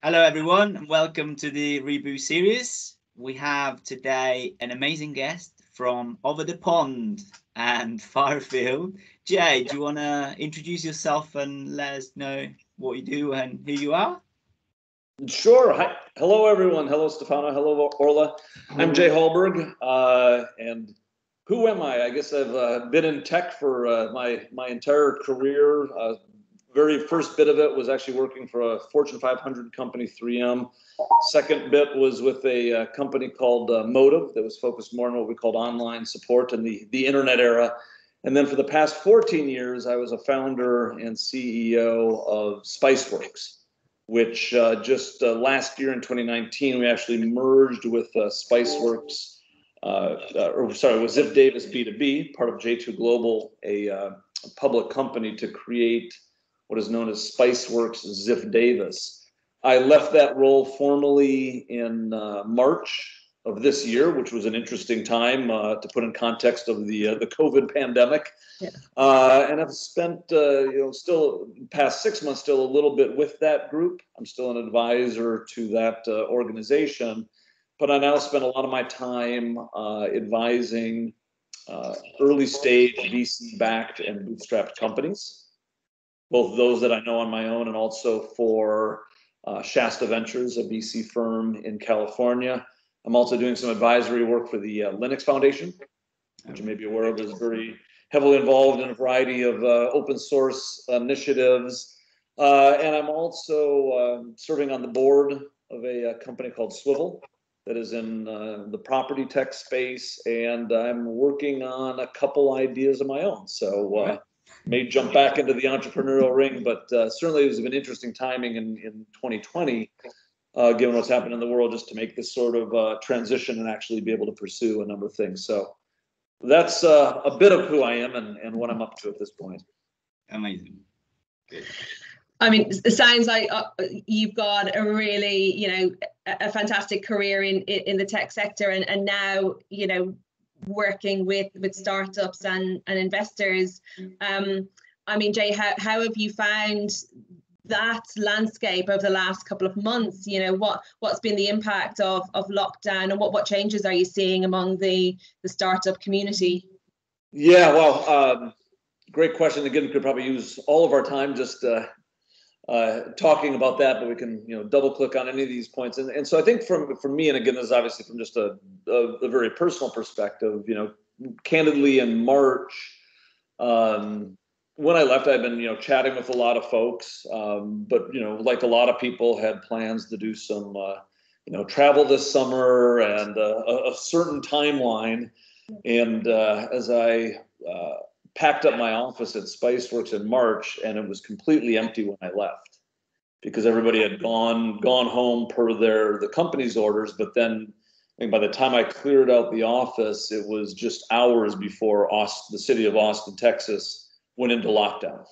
Hello, everyone, and welcome to the Reboot series. We have today an amazing guest from over the pond and far afield. Jay, do you want to introduce yourself and let us know what you do and who you are? Sure. Hi. Hello, everyone. Hello, Stefano. Hello, Orla. I'm Jay Hallberg. And who am I? I guess I've been in tech for my entire career. Very first bit of it was actually working for a Fortune 500 company, 3M. Second bit was with a company called Motive that was focused more on what we called online support in the internet era. And then for the past 14 years, I was a founder and CEO of Spiceworks, which just last year in 2019, we actually merged with Spiceworks, with Ziff Davis B2B, part of J2 Global, a public company, to create what is known as Spiceworks Ziff Davis. I left that role formally in March of this year, which was an interesting time to put in context of the COVID pandemic. Yeah. And I've spent, still past 6 months, still a little bit with that group. I'm still an advisor to that organization, but I now spend a lot of my time advising early stage VC-backed and bootstrapped companies, both those that I know on my own and also for Shasta Ventures, a VC firm in California. I'm also doing some advisory work for the Linux Foundation, which you may be aware of is very heavily involved in a variety of open source initiatives. And I'm also serving on the board of a company called Swivel that is in the property tech space. And I'm working on a couple ideas of my own. So may jump back into the entrepreneurial ring, but certainly it was an interesting timing in 2020. Given what's happened in the world, just to make this sort of transition and actually be able to pursue a number of things. So that's a bit of who I am and what I'm up to at this point. Amazing. Good. I mean, it sounds like you've got a really, a fantastic career in the tech sector, and now, working with startups and investors. I mean, Jay, how have you found that landscape over the last couple of months? What's been the impact of lockdown, and what changes are you seeing among the startup community? Yeah, well, great question. Again, we could probably use all of our time just talking about that, but we can double click on any of these points. And so I think for me, and again, this is obviously from just a very personal perspective, candidly in March, when I left, I'd been, chatting with a lot of folks, but, like a lot of people, had plans to do some, travel this summer and a certain timeline. And as I packed up my office at Spiceworks in March, and it was completely empty when I left because everybody had gone home per the company's orders. But then I think by the time I cleared out the office, it was just hours before the city of Austin, Texas, went into lockdown.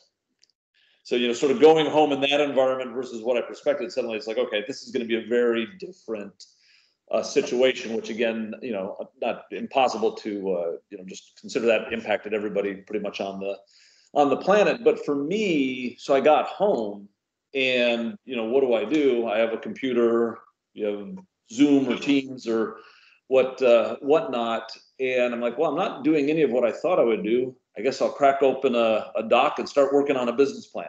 So, sort of going home in that environment versus what I expected, suddenly it's like, okay, this is going to be a very different situation, which again, not impossible to, just consider that impacted everybody pretty much on the planet. But for me, so I got home and, what do? I have a computer, Zoom or Teams or whatnot. And I'm like, well, I'm not doing any of what I thought I would do. I guess I'll crack open a doc and start working on a business plan.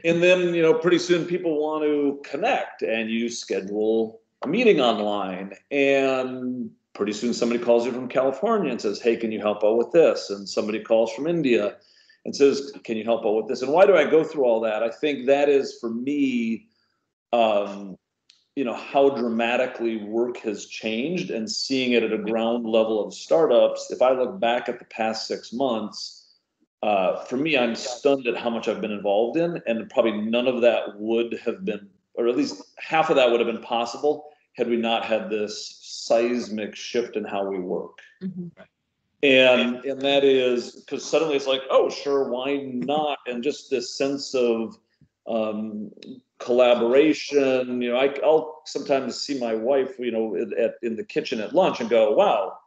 And then, pretty soon people want to connect and you schedule a meeting online. And pretty soon somebody calls you from California and says, hey, can you help out with this? And somebody calls from India and says, can you help out with this? And why do I go through all that? I think that is, for me, how dramatically work has changed, and seeing it at a ground level of startups. If I look back at the past 6 months, for me, I'm stunned at how much I've been involved in, and probably none of that would have been, or at least half of that would have been possible had we not had this seismic shift in how we work. Mm-hmm. And that is because suddenly it's like, oh, sure, why not? And just this sense of collaboration. I'll sometimes see my wife, in the kitchen at lunch and go, wow,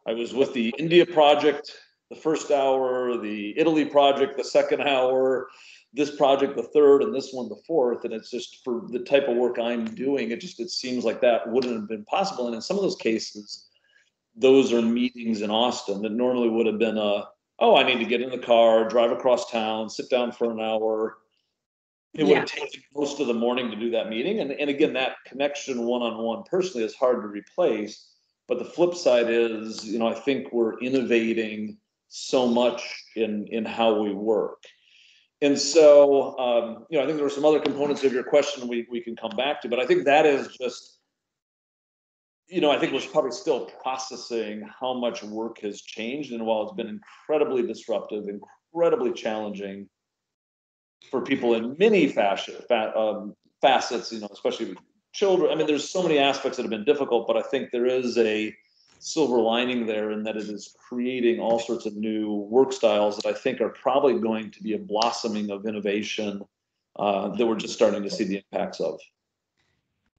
I was with the India project the first hour, the Italy project the second hour, this project the third and this one the fourth. And it's just for the type of work I'm doing, it seems like that wouldn't have been possible. And in some of those cases, those are meetings in Austin that normally would have been I need to get in the car, drive across town, sit down for an hour. It would have taken most of the morning to do that meeting. And again, that connection one-on-one personally is hard to replace. But the flip side is, I think we're innovating so much in how we work. And so, I think there are some other components of your question we can come back to, but I think that is just, I think we're probably still processing how much work has changed. And while it's been incredibly disruptive, incredibly challenging for people in many facets, especially with children. I mean, there's so many aspects that have been difficult, but I think there is a silver lining there in that it is creating all sorts of new work styles that I think are probably going to be a blossoming of innovation that we're just starting to see the impacts of.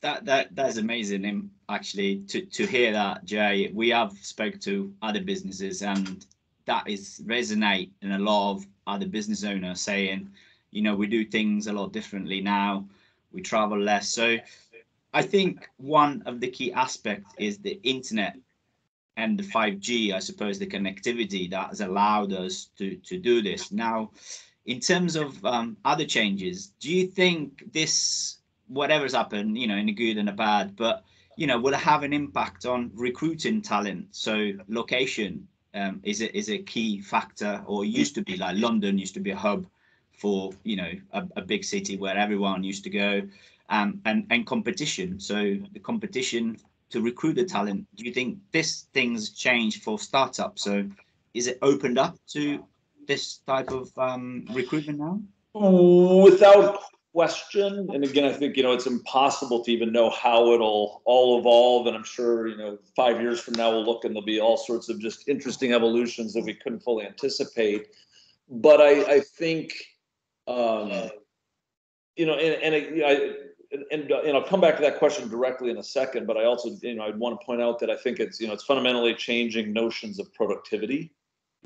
That's amazing, actually, to hear that, Jay. We have spoke to other businesses, and that is resonate in a lot of other business owners saying, we do things a lot differently now. We travel less. So I think one of the key aspects is the internet and the 5G, I suppose, the connectivity that has allowed us to do this. Now, in terms of other changes, do you think this, whatever's happened, in a good and a bad, but, will it have an impact on recruiting talent? So location is a key factor, or used to be, like London used to be a hub for, a big city where everyone used to go, and competition. So the competition to recruit the talent, do you think things changed for startups? So is it opened up to this type of recruitment now? Without question. And again, I think, it's impossible to even know how it'll all evolve. And I'm sure, 5 years from now, we'll look and there'll be all sorts of just interesting evolutions that we couldn't fully anticipate. But I think, and I'll come back to that question directly in a second, but I also, I'd want to point out that I think it's, it's fundamentally changing notions of productivity.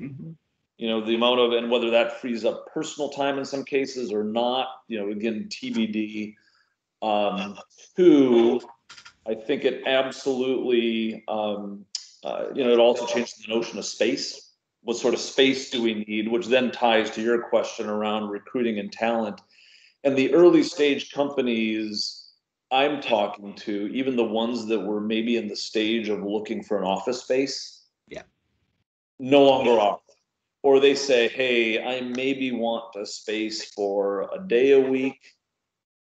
Mm-hmm. The amount of, and whether that frees up personal time in some cases or not, again, TBD. Two, I think it absolutely, it also changes the notion of space. What sort of space do we need? Which then ties to your question around recruiting and talent. And the early stage companies I'm talking to, even the ones that were maybe in the stage of looking for an office space, no longer are. Or they say, hey, I maybe want a space for a day a week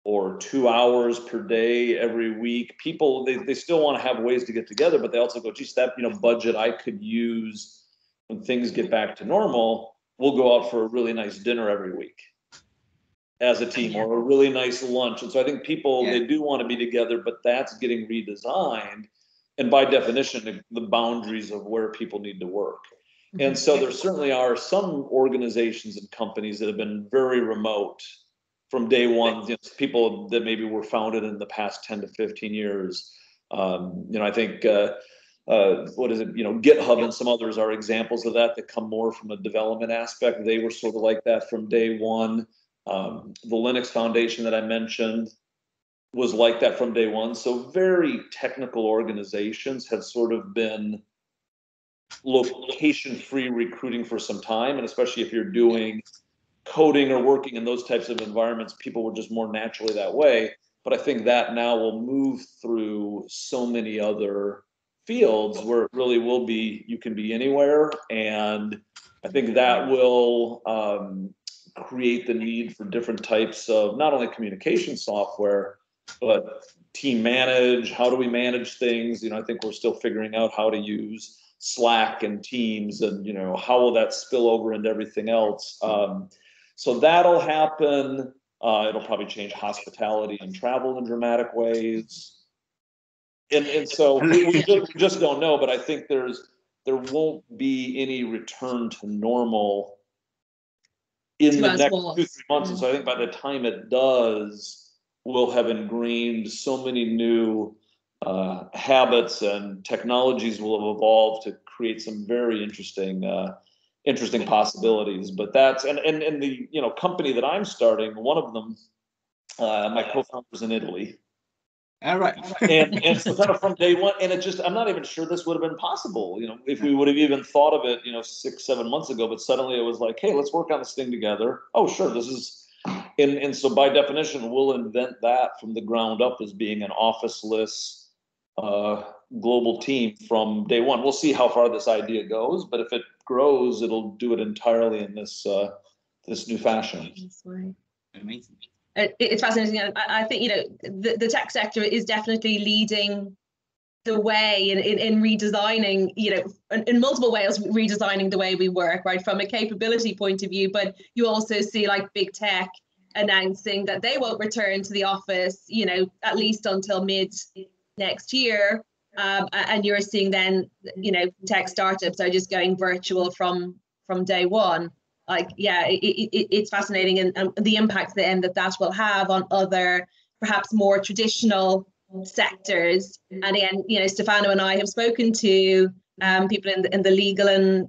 or 2 hours per day every week. People, they still want to have ways to get together, but they also go, geez, that budget I could use when things get back to normal. We'll go out for a really nice dinner every week as a team, or a really nice lunch. And so I think people, they do want to be together, but that's getting redesigned. And by definition, the boundaries of where people need to work. And so there certainly are some organizations and companies that have been very remote from day one. People that maybe were founded in the past 10 to 15 years. I think, GitHub and some others are examples of that come more from a development aspect. They were sort of like that from day one. The Linux Foundation that I mentioned was like that from day one. So very technical organizations have sort of been location-free recruiting for some time, and especially if you're doing coding or working in those types of environments, people were just more naturally that way. But I think that now will move through so many other fields where it really will be, you can be anywhere. And I think that will create the need for different types of not only communication software, but team manage. How do we manage things? I think we're still figuring out how to use Slack and Teams, and how will that spill over into everything else. So that'll happen. It'll probably change hospitality and travel in dramatic ways. And so we just don't know, but I think there won't be any return to normal in the next 2-3 months. And so I think by the time it does, we'll have ingrained so many new habits, and technologies will have evolved to create some very interesting interesting possibilities. But that's and the company that I'm starting, one of them, my co-founder's in Italy. All right. and so kind of from day one, and I'm not even sure this would have been possible, if we would have even thought of it, 6-7 months ago. But suddenly it was like, hey, let's work on this thing together. Oh, sure, this is, and so by definition, we'll invent that from the ground up as being an officeless global team from day one. We'll see how far this idea goes, but if it grows, it'll do it entirely in this new fashion. Amazing. It's fascinating. I think the tech sector is definitely leading the way in redesigning, in multiple ways, redesigning the way we work, right, from a capability point of view. But you also see like big tech announcing that they won't return to the office, at least until mid next year. And you're seeing then, tech startups are just going virtual from day one. Like, yeah, it's fascinating, and the impact then that will have on other, perhaps more traditional sectors. And again, Stefano and I have spoken to people in the legal and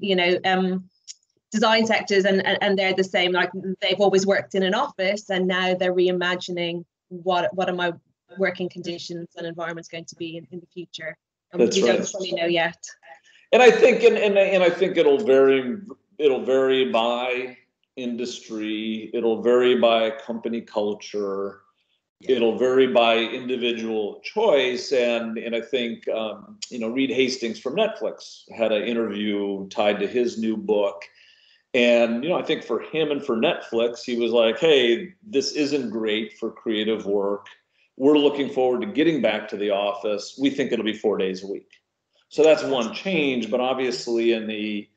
design sectors, and they're the same. Like, they've always worked in an office, and now they're reimagining what are my working conditions and environments going to be in the future. And That's we right. don't fully know yet. And I think, and I think it'll vary. It'll vary by industry. It'll vary by company culture. It'll vary by individual choice. And I think, Reed Hastings from Netflix had an interview tied to his new book. And, I think for him and for Netflix, he was like, hey, this isn't great for creative work. We're looking forward to getting back to the office. We think it'll be 4 days a week. So that's one change. But obviously in the,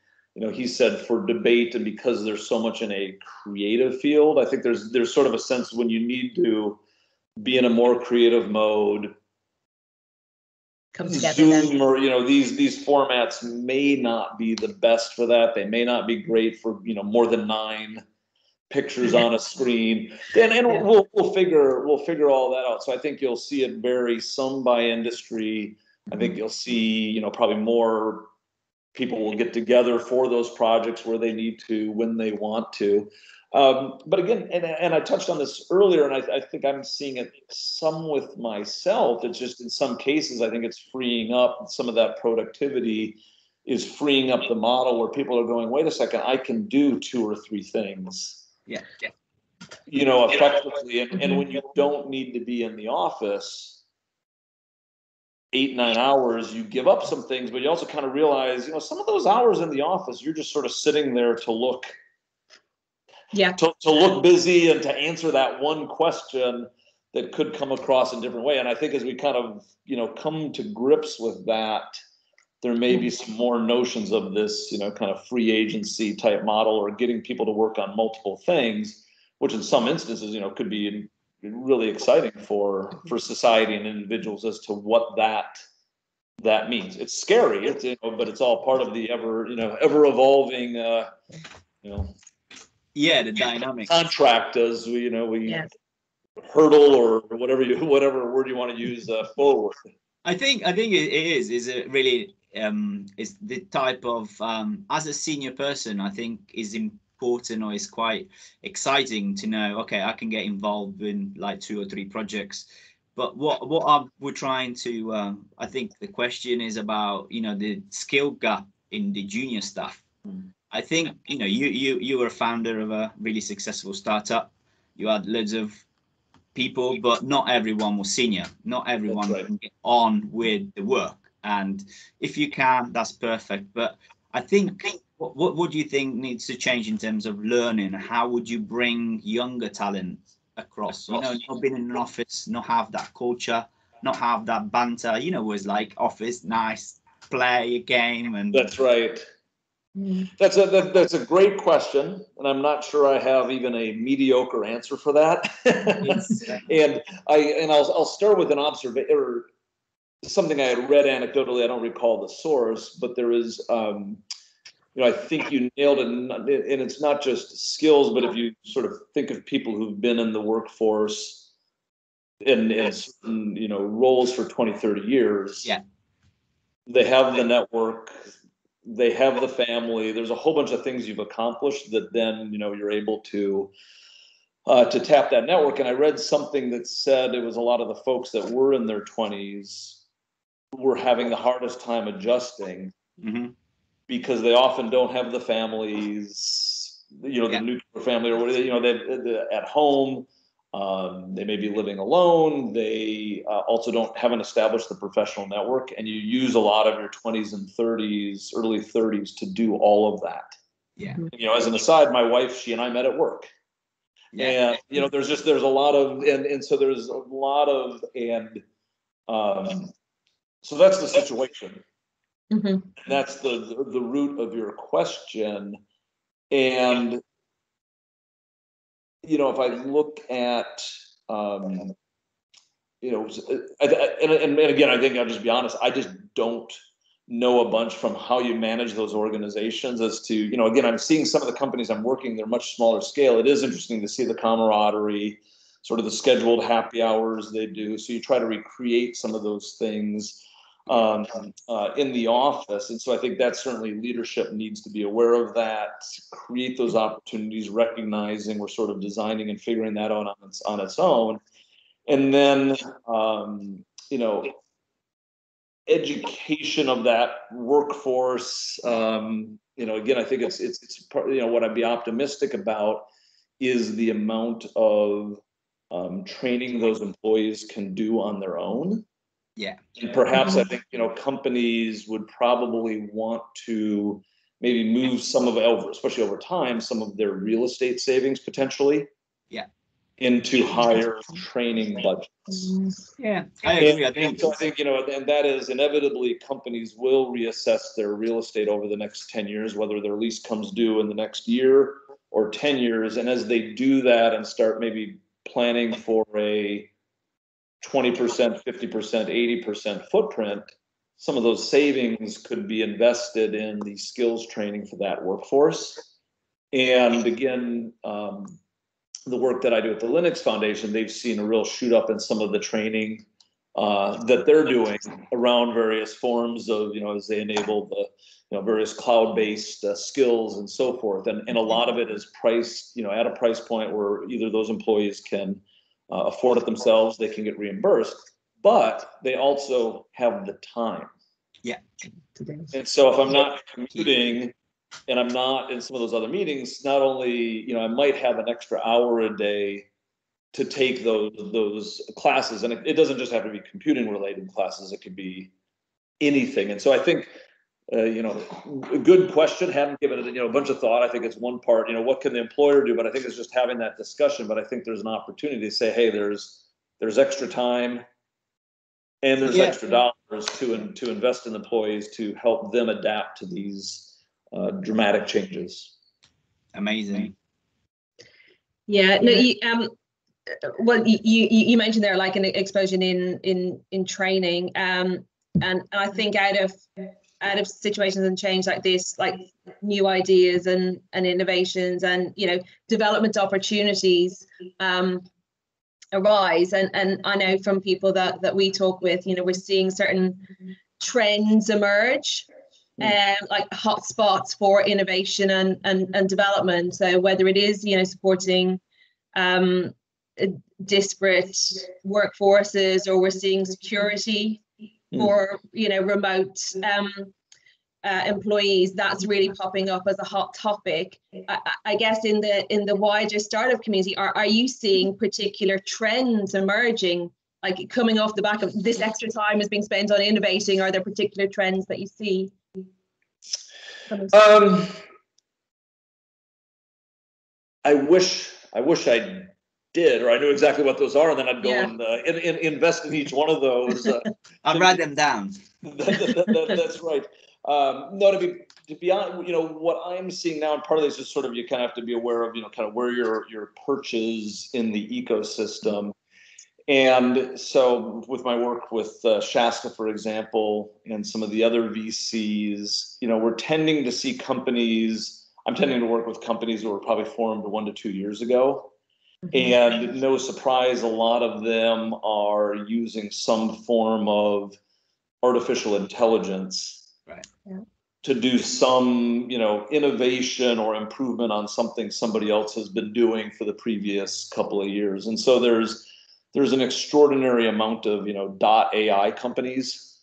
he said for debate, and because there's so much in a creative field, I think there's sort of a sense when you need to be in a more creative mode, Come together Zoom then. or these formats may not be the best for that. They may not be great for more than 9 pictures on a screen. And we'll figure all that out. So I think you'll see it vary some by industry. I think you'll see probably more people will get together for those projects where they need to, when they want to. But again, and I touched on this earlier, and I think I'm seeing it some with myself. It's just in some cases, I think it's freeing up some of that productivity is freeing up the model where people are going, wait a second, I can do 2 or 3 things. Yeah. Effectively. And when you don't need to be in the office 8-9 hours, you give up some things, but you also kind of realize, some of those hours in the office, you're just sort of sitting there to look busy and to answer that one question that could come across in a different way. And I think as we kind of, come to grips with that, there may be some more notions of this, kind of free agency type model, or getting people to work on multiple things, which in some instances, could be really exciting for society and individuals as to what that means. It's scary, but it's all part of the ever evolving, the dynamics. Contract as we hurdle or whatever word you want to use forward. I think it is it really is the type of as a senior person, I think is important, or is quite exciting to know, okay, I can get involved in like 2 or 3 projects. But what we're trying to I think the question is about the skill gap in the junior staff. I think you were a founder of a really successful startup. You had loads of people, but not everyone was senior. Not everyone can get on with the work. And if you can, that's perfect. But I think what do you think needs to change in terms of learning? How would you bring younger talent across? Not being in an office, not have that culture, not have that banter. Was like office, nice, play a game, and that's right. That's a great question, and I'm not sure I have even a mediocre answer for that. and I'll start with an observation or something I had read anecdotally. I don't recall the source, but there is, I think you nailed it, and it's not just skills, but if you sort of think of people who've been in the workforce in certain, roles for 20, 30 years, they have the network. they have the family. There's a whole bunch of things you've accomplished that then, you're able to tap that network. And I read something that said it was a lot of the folks that were in their 20s were having the hardest time adjusting because they often don't have the families, the nuclear family or whatever, they're at home. They may be living alone. They also haven't established the professional network, and you use a lot of your 20s and 30s, early 30s to do all of that. Yeah. As an aside, my wife, she and I met at work. Yeah. And there's a lot of so there's a lot of so that's the situation. And that's the root of your question. And if I look at and again, I think I'll just be honest, I just don't know a bunch from how you manage those organizations as to, again, I'm seeing some of the companies I'm working, they're much smaller scale. It is interesting to see the camaraderie, sort of the scheduled happy hours they do. So you try to recreate some of those things in the office. And so I think that certainly leadership needs to be aware of that, create those opportunities, recognizing we're sort of designing and figuring that out on its own. And then, education of that workforce. Again, I think it's part, what I'd be optimistic about is the amount of training those employees can do on their own. Yeah. And perhaps I think, companies would probably want to maybe move some of especially over time, some of their real estate savings potentially. Yeah. Into higher training budgets. Yeah, I agree. I think and that is inevitably companies will reassess their real estate over the next 10 years, whether their lease comes due in the next year or 10 years. And as they do that and start maybe planning for a 20%, 50%, 80% footprint, some of those savings could be invested in the skills training for that workforce. And again, the work that I do at the Linux Foundation, they've seen a real shoot up in some of the training that they're doing around various forms of, as they enable the, various cloud-based skills and so forth. And a lot of it is priced, at a price point where either those employees can afford it themselves, they can get reimbursed, but they also have the time. Yeah. And so if I'm not commuting, and I'm not in some of those other meetings, not only, I might have an extra hour a day to take those classes. And it doesn't just have to be computing related classes. It could be anything. And so I think, a good question, haven't given it, a bunch of thought. I think it's one part, what can the employer do? But I think it's just having that discussion. But I think there's an opportunity to say, hey, there's extra time and there's extra dollars to invest in employees to help them adapt to these dramatic changes. Amazing. Yeah. No. You mentioned there like an explosion in training, and I think out of situations and change like this, like new ideas and innovations and development opportunities arise. And I know from people that we talk with, we're seeing certain trends emerge. Like hotspots for innovation and development. So whether it is supporting disparate workforces, or we're seeing security for remote employees, that's really popping up as a hot topic. I guess in the wider startup community, are you seeing particular trends emerging, like coming off the back of this extra time is being spent on innovating? Are there particular trends that you see? I wish I did, or I knew exactly what those are, and then I'd go and invest in each one of those. I'll write them down. That's right. No, to be honest, what I'm seeing now, and part of this is sort of you kind of have to be aware of, kind of where your perch is in the ecosystem. And so with my work with Shasta, for example, and some of the other VCs, we're tending to see I'm tending to work with companies that were probably formed 1 to 2 years ago. And no surprise, a lot of them are using some form of artificial intelligence. Right. to do some, innovation or improvement on something somebody else has been doing for the previous couple of years. And so there's an extraordinary amount of, .ai companies.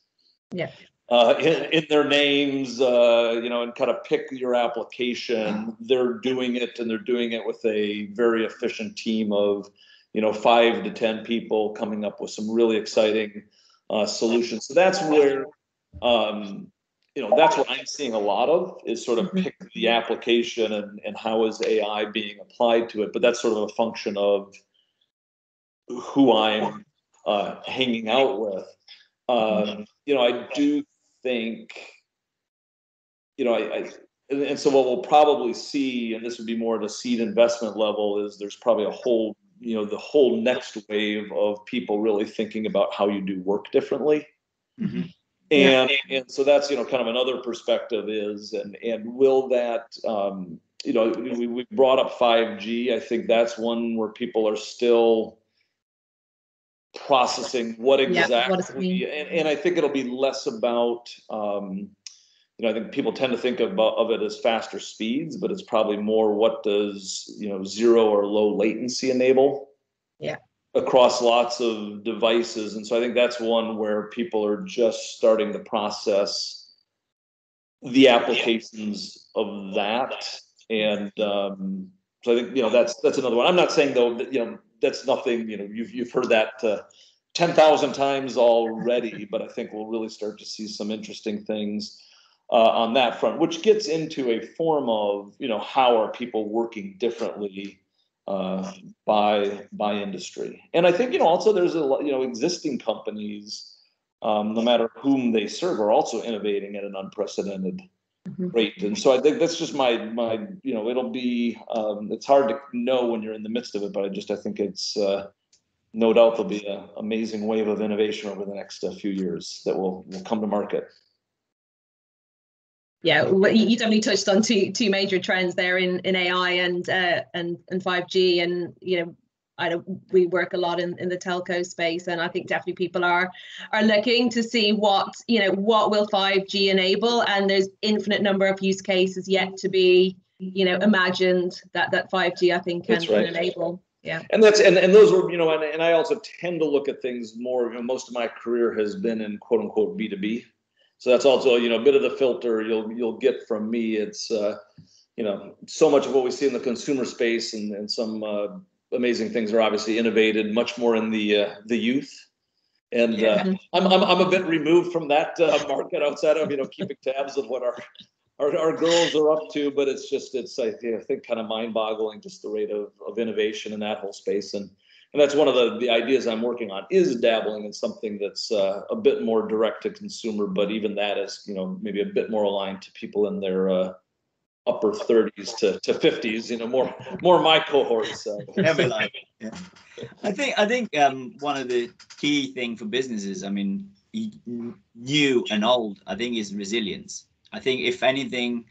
Yeah. In their names, and kind of pick your application. They're doing it, and they're doing it with a very efficient team of, 5 to 10 people coming up with some really exciting solutions. So that's where, that's what I'm seeing a lot of, is sort of pick the application and how is AI being applied to it. But that's sort of a function of who I'm hanging out with. I do think, and so what we'll probably see, and this would be more at a seed investment level, is there's probably a whole, the whole next wave of people really thinking about how you do work differently. Mm-hmm. And so that's, kind of another perspective is, and will that, we brought up 5G. I think that's one where people are still processing what exactly, what does it mean? And I think it'll be less about, I think people tend to think of it as faster speeds, but it's probably more what does, zero or low latency enable? Yeah. Across lots of devices. And so I think that's one where people are just starting to process the applications of that. And so I think, that's another one. I'm not saying though that, that's nothing, you've heard that 10,000 times already, but I think we'll really start to see some interesting things on that front, which gets into a form of, how are people working differently by industry. And I think, also there's a lot, existing companies, no matter whom they serve, are also innovating at an unprecedented rate. And so I think that's just my it'll be, it's hard to know when you're in the midst of it, but I think it's no doubt there'll be an amazing wave of innovation over the next few years that will come to market. Yeah, well, you definitely touched on two major trends there in AI and 5G, and I know we work a lot in the telco space, and I think definitely people are looking to see what will 5G enable, and there's infinite number of use cases yet to be imagined that 5G I think can enable. Yeah. And those were, and I also tend to look at things more, most of my career has been in quote unquote B2B. So that's also, a bit of the filter you'll get from me. It's, so much of what we see in the consumer space and some amazing things are obviously innovated much more in the youth. And I'm a bit removed from that market outside of, keeping tabs of what our girls are up to, but it's I think kind of mind boggling, just the rate of innovation in that whole space. And that's one of the ideas I'm working on, is dabbling in something that's a bit more direct to consumer, but even that is, maybe a bit more aligned to people in their upper 30s to 50s, more my cohort. So. Yeah. I think one of the key thing for businesses, I mean, new and old, I think is resilience. I think if anything,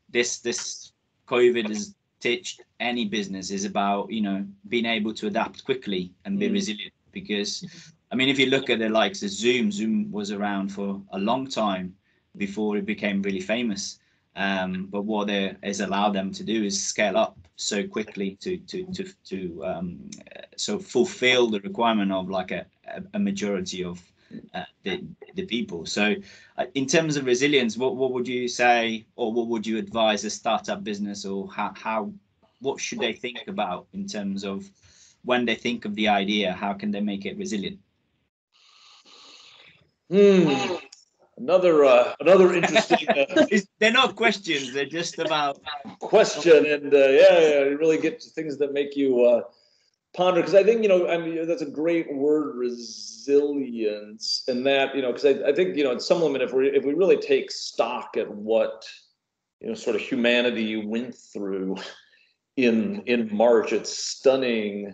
this COVID has teach any business is about being able to adapt quickly and be resilient, because I mean, if you look at the likes of Zoom was around for a long time before it became really famous, but what it has allowed them to do is scale up so quickly to so fulfill the requirement of like a majority of the people. So in terms of resilience, what would you say, or what would you advise a startup business, or what should they think about in terms of when they think of the idea, how can they make it resilient? Another interesting they're not questions, they're just about question. And you really get to things that make you ponder, because I think that's a great word, resilience, and that because I think at some limit, if we really take stock at what sort of humanity went through in March, it's stunning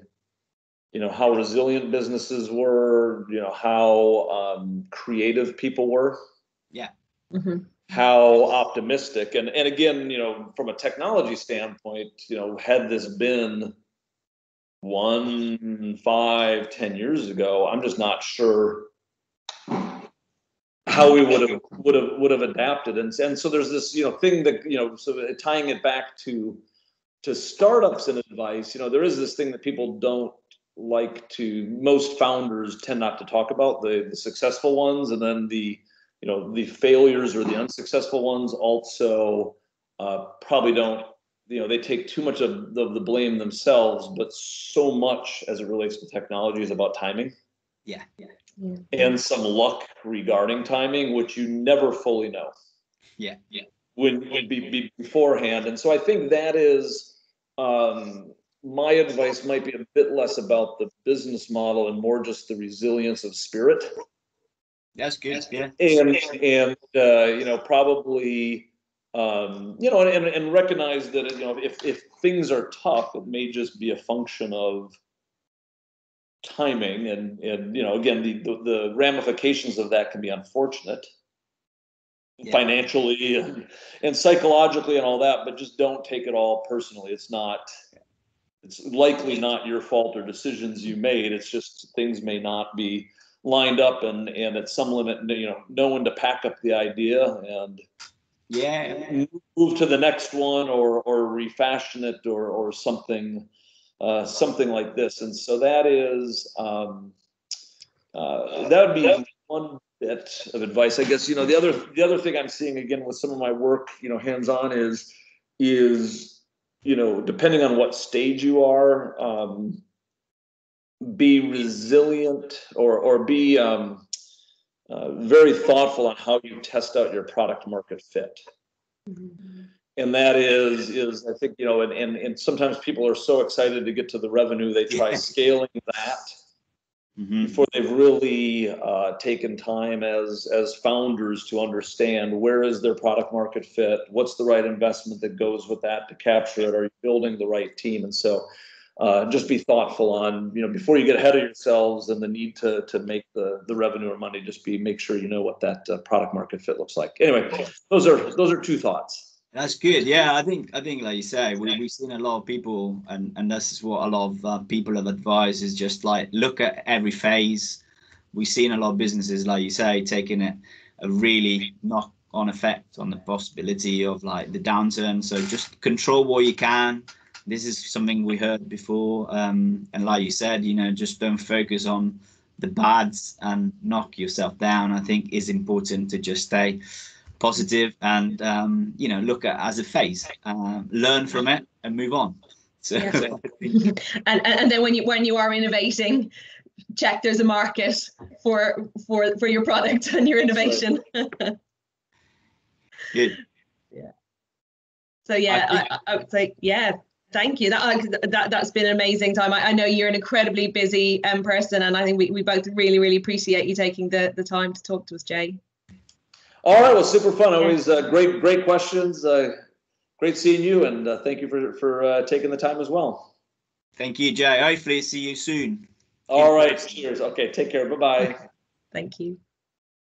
how resilient businesses were, how creative people were, how optimistic, and again, from a technology standpoint, had this been 1, 5, 10 years ago, I'm just not sure how we would have adapted. And so there's this, thing that, so tying it back to startups and advice, there is this thing that people don't like to, most founders tend not to talk about, the successful ones, and then the failures or the unsuccessful ones also probably don't, they take too much of the blame themselves, but so much as it relates to technology is about timing. Yeah. And some luck regarding timing, which you never fully know. Yeah. When be beforehand. And so I think that is, my advice might be a bit less about the business model and more just the resilience of spirit. That's good. Yeah. And probably, and recognize that, if things are tough, it may just be a function of timing, and again, the ramifications of that can be unfortunate, financially and psychologically and all that, but just don't take it all personally. It's likely not your fault or decisions you made. It's just things may not be lined up, and at some limit, know when to pack up the idea and move to the next one, or refashion it, or something like this. And so that is, that would be one bit of advice, I guess. The other thing I'm seeing, again, with some of my work, hands-on, is depending on what stage you are, be resilient, or be very thoughtful on how you test out your product market fit. And that is, I think, and sometimes people are so excited to get to the revenue, they try scaling that before they've really taken time as founders to understand where is their product market fit, what's the right investment that goes with that to capture it, are you building the right team? And so just be thoughtful on, before you get ahead of yourselves and the need to make the revenue or money, just make sure you know what that product market fit looks like. Anyway, those are two thoughts. That's good. Yeah, I think like you say, we've seen a lot of people, and this is what a lot of people have advised, is just like look at every phase. We've seen a lot of businesses, like you say, taking a really knock-on effect on the possibility of like the downturn. So just control what you can. This is something we heard before, and like you said, just don't focus on the bads and knock yourself down. I think is important to just stay positive and look at it as a phase, learn from it and move on. So and then when you are innovating, check there's a market for your product and your innovation. Good. So I would say thank you. That's been an amazing time. I know you're an incredibly busy person, and I think we both really, really appreciate you taking the time to talk to us, Jay. All right, well, super fun. Always great questions. Great seeing you, and thank you for taking the time as well. Thank you, Jay. Hopefully see you soon. All right, cheers. Okay, take care. Bye-bye. Thank you.